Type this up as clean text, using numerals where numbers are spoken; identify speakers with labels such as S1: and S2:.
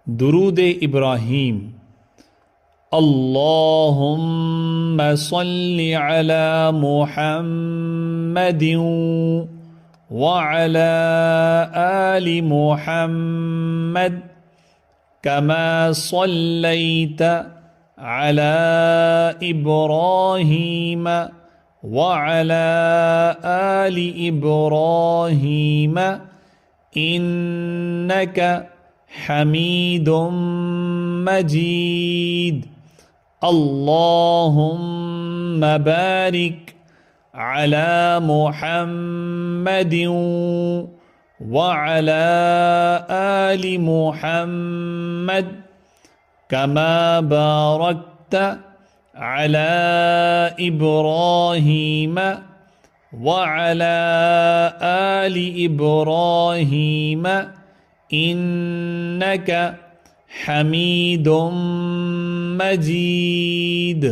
S1: दुरूद इब्राहीम। अल्लाहुम्मा सल्लि अला मुहम्मदिन व अला आलि मुहम्मद कमा सल्लैत अला इब्राहीम व अला आलि इब्राहीम इन्नक हमीदुम मजीद। अल्लाहुम्मा बारिक अला मुहम्मदिन व अला आलि मुहम्मद कमा बारकत अला इब्राहीम व अला आलि इब्राहीम इन्नक हमीदुम मजीद।